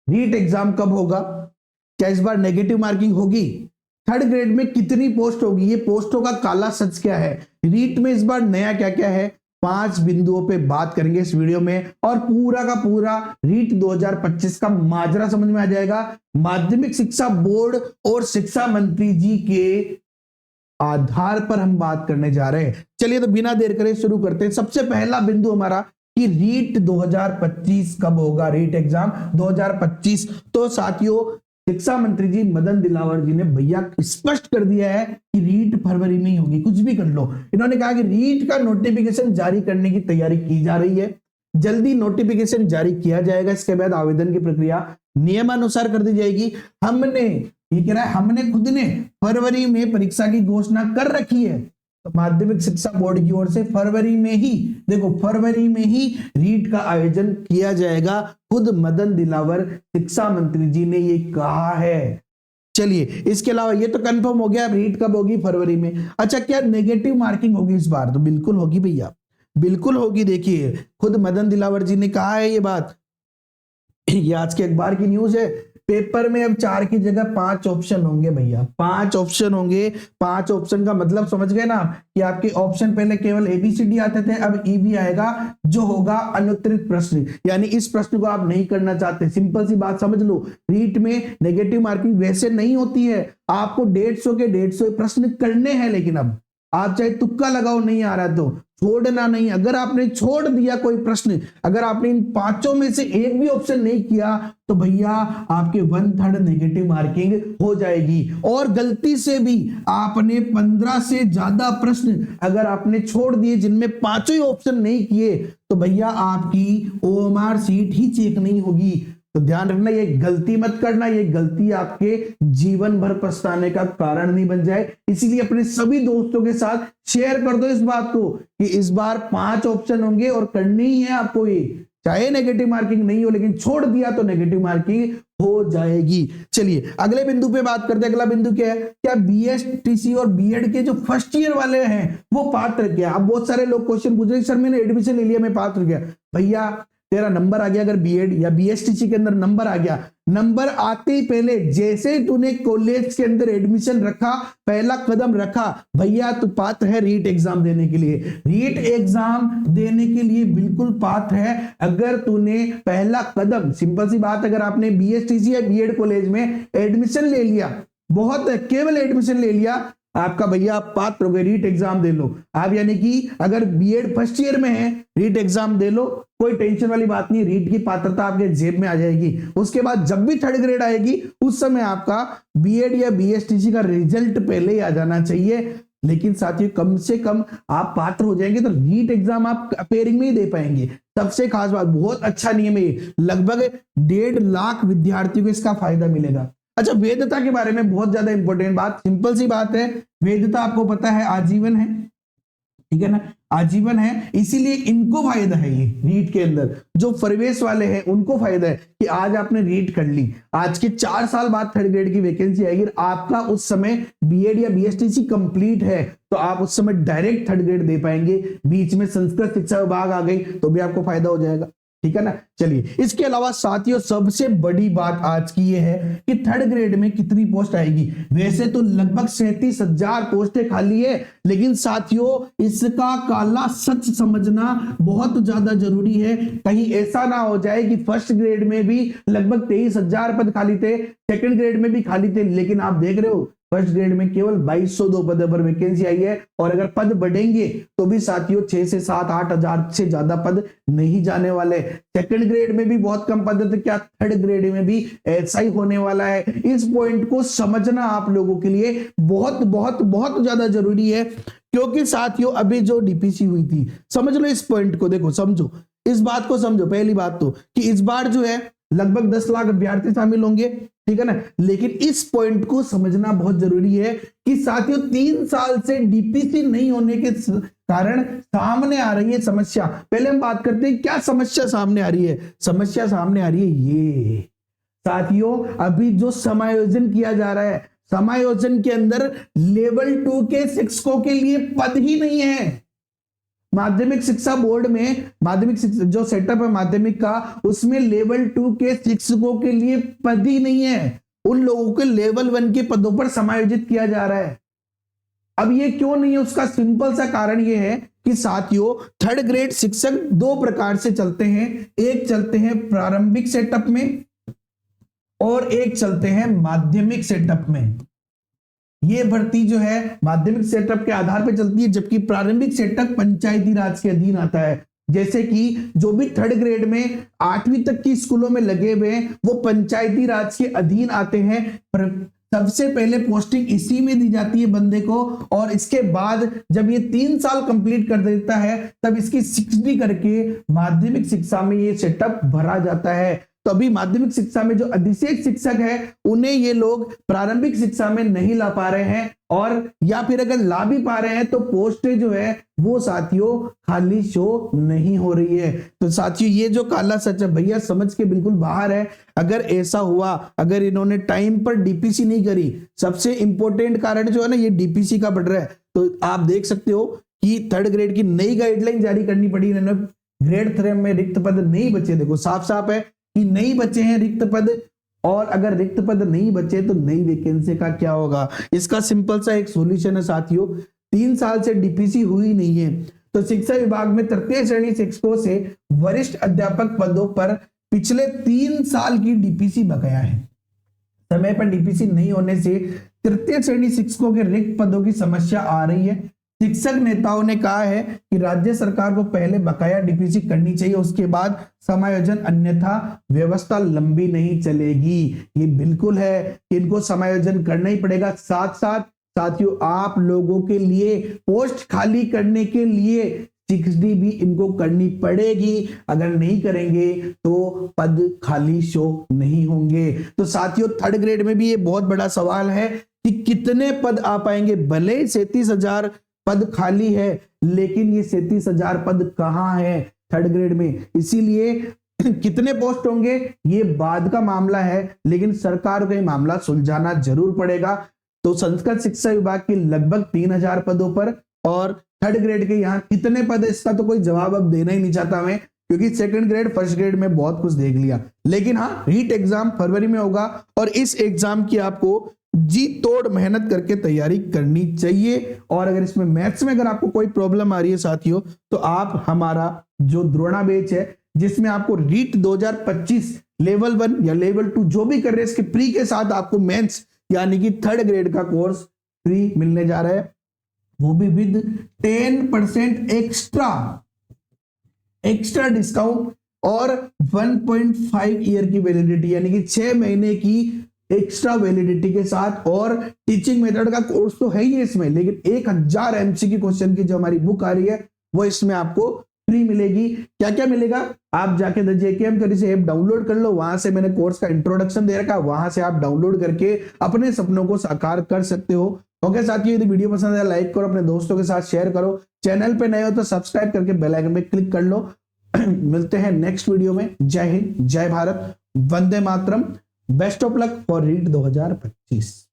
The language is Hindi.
रीट एग्जाम कब होगा, क्या इस बार नेगेटिव मार्किंग होगी, थर्ड ग्रेड में कितनी पोस्ट होगी, ये पोस्टों का काला सच क्या है, रीट में इस बार नया क्या क्या है, 5 बिंदुओं पे बात करेंगे इस वीडियो में और पूरा का पूरा रीट 2025 का माजरा समझ में आ जाएगा। माध्यमिक शिक्षा बोर्ड और शिक्षा मंत्री जी के आधार पर हम बात करने जा रहे हैं। चलिए तो बिना देर करे शुरू करते हैं। सबसे पहला बिंदु हमारा कि रीट 2025 कब होगा, रीट एग्जाम 2025। तो साथियों शिक्षा मंत्री जी मदन दिलावर जी ने भैया स्पष्ट कर दिया है कि रीट फरवरी में ही होगी, कुछ भी कर लो। इन्होंने कहा कि रीट का नोटिफिकेशन जारी करने की तैयारी की जा रही है, जल्दी नोटिफिकेशन जारी किया जाएगा। इसके बाद आवेदन की प्रक्रिया नियमानुसार कर दी जाएगी। ये कह रहा है हमने खुद ने फरवरी में परीक्षा की घोषणा कर रखी है, तो माध्यमिक शिक्षा बोर्ड की ओर से फरवरी में ही, देखो फरवरी में ही रीट का आयोजन किया जाएगा। खुद मदन दिलावर शिक्षा मंत्री जी ने ये कहा है। चलिए इसके अलावा ये तो कंफर्म हो गया, रीट कब होगी, फरवरी में। अच्छा क्या नेगेटिव मार्किंग होगी इस बार, तो बिल्कुल होगी भैया, बिल्कुल होगी। देखिए खुद मदन दिलावर जी ने कहा है ये बात, ये आज के अखबार की न्यूज है। पेपर में अब 4 की जगह 5 ऑप्शन होंगे भैया, 5 ऑप्शन होंगे। 5 ऑप्शन का मतलब समझ गए ना, कि आपके ऑप्शन पहले केवल ABCD आते थे, अब ई भी आएगा जो होगा अनुत्तरित प्रश्न, यानी इस प्रश्न को आप नहीं करना चाहते, सिंपल सी बात समझ लो। रीट में नेगेटिव मार्किंग वैसे नहीं होती है, आपको 150 के 150 प्रश्न करने हैं, लेकिन अब आप चाहे तुक्का लगाओ नहीं आ रहा तो छोड़ना नहीं। अगर आपने छोड़ दिया कोई प्रश्न, अगर आपने इन 5 में से एक भी ऑप्शन नहीं किया, तो भैया आपके 1/3 नेगेटिव मार्किंग हो जाएगी। और गलती से भी आपने 15 से ज्यादा प्रश्न अगर आपने छोड़ दिए जिनमें 5 ही ऑप्शन नहीं किए, तो भैया आपकी OMR सीट ही चेक नहीं होगी। तो ध्यान रखना, ये गलती मत करना, ये गलती आपके जीवन भर पछताने का कारण नहीं बन जाए। इसीलिए अपने सभी दोस्तों के साथ शेयर कर दो इस बात को कि इस बार 5 ऑप्शन होंगे और करनी ही है आपको, ये चाहे नेगेटिव मार्किंग नहीं हो, लेकिन छोड़ दिया तो नेगेटिव मार्किंग हो जाएगी। चलिए अगले बिंदु पे बात करते हैं। अगला बिंदु क्या है, क्या BSTC और BEd के जो फर्स्ट ईयर वाले हैं वो पात्र क्या। अब बहुत सारे लोग क्वेश्चन पूछ रहे हैं सर मैंने एडमिशन ले लिया मैं पात्र क्या। भैया तेरा नंबर आ गया, अगर BEd या BSTC के अंदर नंबर आ गया, नंबर आते ही पहले जैसे तूने कॉलेज के अंदर एडमिशन रखा, पहला कदम रखा, भैया तू पात्र है रीट एग्जाम देने के लिए। रीट एग्जाम देने के लिए बिल्कुल पात्र है अगर तूने पहला कदम, सिंपल सी बात, अगर आपने BSTC या BEd कॉलेज में एडमिशन ले लिया, बहुत है, केवल एडमिशन ले लिया, आपका भैया आप पात्र हो गए, रीट एग्जाम दे लो आप। यानी कि अगर BEd फर्स्ट ईयर में है, रीट एग्जाम दे लो, कोई टेंशन वाली बात नहीं, रीट की पात्रता आपके जेब में आ जाएगी। उसके बाद जब भी थर्ड ग्रेड आएगी उस समय आपका BEd या BSTC का रिजल्ट पहले ही आ जाना चाहिए। लेकिन साथियों कम से कम आप पात्र हो जाएंगे तो रीट एग्जाम आप अपेयरिंग में ही दे पाएंगे। सबसे खास बात, बहुत अच्छा नियम है, लगभग 1.5 लाख विद्यार्थियों को इसका फायदा मिलेगा। अच्छा वैधता के बारे में बहुत ज्यादा इंपॉर्टेंट बात, सिंपल सी बात है, वैधता आपको पता है आजीवन है, ठीक है ना, आजीवन है, इसीलिए इनको फायदा है। ये रीट के अंदर जो प्रवेश वाले हैं उनको फायदा है कि आज आपने रीट कर ली, आज के 4 साल बाद थर्ड ग्रेड की वैकेंसी आएगी, आपका उस समय BEd या BSTC कंप्लीट है तो आप उस समय डायरेक्ट थर्ड ग्रेड दे पाएंगे। बीच में संस्कृत शिक्षा विभाग आ गई तो भी आपको फायदा हो जाएगा, ठीक है ना। चलिए इसके अलावा साथियों सबसे बड़ी बात आज की ये है कि थर्ड ग्रेड में कितनी पोस्ट आएगी। वैसे तो लगभग 37,000 पोस्टें खाली है, लेकिन साथियों इसका काला सच समझना बहुत ज्यादा जरूरी है। कहीं ऐसा ना हो जाए कि फर्स्ट ग्रेड में भी लगभग 23,000 पद खाली थे, सेकंड ग्रेड में भी खाली थे, लेकिन आप देख रहे हो फर्स्ट ग्रेड में केवल 2202 पद पर वैकेंसी आई है। और अगर पद बढ़ेंगे तो भी साथियों 6 से 7-8 हजार से ज्यादा पद नहीं जाने वाले। सेकंड ग्रेड में भी बहुत कम पद है, तो क्या थर्ड ग्रेड में भी ऐसा ही होने वाला है। इस पॉइंट को समझना आप लोगों के लिए बहुत बहुत बहुत ज्यादा जरूरी है, क्योंकि साथियों अभी जो DPC हुई थी, समझ लो इस पॉइंट को, देखो समझो इस बात को, समझो पहली बात तो कि इस बार जो है लगभग 10 लाख अभ्यर्थी शामिल होंगे, ठीक है ना। लेकिन इस पॉइंट को समझना बहुत जरूरी है कि साथियों 3 साल से DPC नहीं होने के कारण सामने आ रही है समस्या। पहले हम बात करते हैं क्या समस्या सामने आ रही है। समस्या सामने आ रही है ये साथियों, अभी जो समायोजन किया जा रहा है, समायोजन के अंदर लेवल 2 के शिक्षकों के लिए पद ही नहीं है। माध्यमिक शिक्षा बोर्ड में माध्यमिक जो सेटअप है माध्यमिक का, उसमें लेवल 2 के शिक्षकों के लिए पद ही नहीं है, उन लोगों के लेवल 1 के पदों पर समायोजित किया जा रहा है। अब ये क्यों नहीं है, उसका सिंपल सा कारण ये है कि साथियों थर्ड ग्रेड शिक्षक दो प्रकार से चलते हैं, एक चलते हैं प्रारंभिक सेटअप में और एक चलते हैं माध्यमिक सेटअप में। ये भर्ती जो है माध्यमिक सेटअप के आधार पर चलती है, जबकि प्रारंभिक सेटअप पंचायती राज के अधीन आता है। जैसे कि जो भी थर्ड ग्रेड में 8वीं तक की स्कूलों में लगे हुए हैं वो पंचायती राज के अधीन आते हैं। सबसे पहले पोस्टिंग इसी में दी जाती है बंदे को, और इसके बाद जब ये 3 साल कंप्लीट कर देता है तब इसकी 60 करके माध्यमिक शिक्षा में ये सेटअप भरा जाता है। तो अभी माध्यमिक शिक्षा में जो अधिशेष शिक्षक है उन्हें ये लोग प्रारंभिक शिक्षा में नहीं ला पा रहे हैं, और या फिर अगर ला भी पा रहे हैं तो पोस्टें जो है वो साथियों खाली शो नहीं हो रही है। तो साथियों ये जो काला सच है भैया समझ के बिल्कुल बाहर है। अगर ऐसा हुआ, अगर इन्होंने टाइम पर डीपीसी नहीं करी, सबसे इंपॉर्टेंट कारण जो है ना ये डीपीसी का बढ़ रहा है। तो आप देख सकते हो कि थर्ड ग्रेड की नई गाइडलाइन जारी करनी पड़ी, इन्होंने ग्रेड 3 में रिक्त पद नहीं बचे। देखो साफ साफ है कि नहीं बचे हैं रिक्त पद, और अगर रिक्त पद नहीं बचे तो नई वैकेंसी का क्या होगा। इसका सिंपल सा एक सॉल्यूशन है साथियों, 3 साल से डीपीसी हुई नहीं है तो शिक्षा विभाग में तृतीय श्रेणी शिक्षकों से वरिष्ठ अध्यापक पदों पर पिछले 3 साल की डीपीसी बकाया है। समय पर डीपीसी नहीं होने से तृतीय श्रेणी शिक्षकों के रिक्त पदों की समस्या आ रही है। शिक्षक नेताओं ने कहा है कि राज्य सरकार को पहले बकाया डीपीसी करनी चाहिए, उसके बाद समायोजन, अन्यथा व्यवस्था लंबी नहीं चलेगी। ये बिल्कुल है कि इनको समायोजन करना ही पड़ेगा। साथ साथ साथियों आप लोगों के लिए पोस्ट खाली करने के लिए 6D भी इनको करनी पड़ेगी, अगर नहीं करेंगे तो पद खाली शो नहीं होंगे। तो साथियों थर्ड ग्रेड में भी ये बहुत बड़ा सवाल है कि कितने पद आ पाएंगे। भले 37,000 पद खाली है, लेकिन ये 37,000 पद कहां है थर्ड ग्रेड में, इसीलिए कितने पोस्ट होंगे ये बाद का मामला है, लेकिन सरकार को ये मामला सुलझाना जरूर पड़ेगा। तो संस्कृत शिक्षा विभाग के लगभग 3,000 पदों पर, और थर्ड ग्रेड के यहाँ कितने पद है इसका तो कोई जवाब अब देना ही नहीं चाहता मैं, क्योंकि सेकंड ग्रेड फर्स्ट ग्रेड में बहुत कुछ देख लिया। लेकिन हाँ रीट एग्जाम फरवरी में होगा, और इस एग्जाम की आपको जी तोड़ मेहनत करके तैयारी करनी चाहिए। और अगर इसमें मैथ्स में अगर आपको कोई प्रॉब्लम आ रही है साथियों, तो आप हमारा जो द्रोणा बैच है जिसमें आपको रीट 2025 लेवल 1 या लेवल 2 जो भी कर रहे हैं इसके फ्री के साथ आपको मेंस यानी कि थर्ड ग्रेड का कोर्स फ्री मिलने जा रहा है, वो भी विद 10% एक्स्ट्रा डिस्काउंट और 1.5 ईयर की वैलिडिटी यानी कि 6 महीने की एक्स्ट्रा वैलिडिटी के साथ। और टीचिंग मेथड का कोर्स तो है ही इसमें, लेकिन 1000 एमसीक्यू क्वेश्चन की जो हमारी बुक आ रही है वो इसमें आपको फ्री मिलेगी। क्या क्या मिलेगा, आप जाके द जेकेएम करी से ऐप डाउनलोड कर लो, वहां से मैंने कोर्स का इंट्रोडक्शन दे रखा है, वहां से आप डाउनलोड करके अपने सपनों को साकार कर सकते हो। ओके साथियों यदि वीडियो पसंद आया लाइक करो, अपने दोस्तों के साथ शेयर करो, चैनल पे नए हो तो सब्सक्राइब करके बेल आइकन पे क्लिक कर लो। मिलते हैं नेक्स्ट वीडियो में। जय हिंद, जय भारत, वंदे मातरम, best of luck for REET 2025।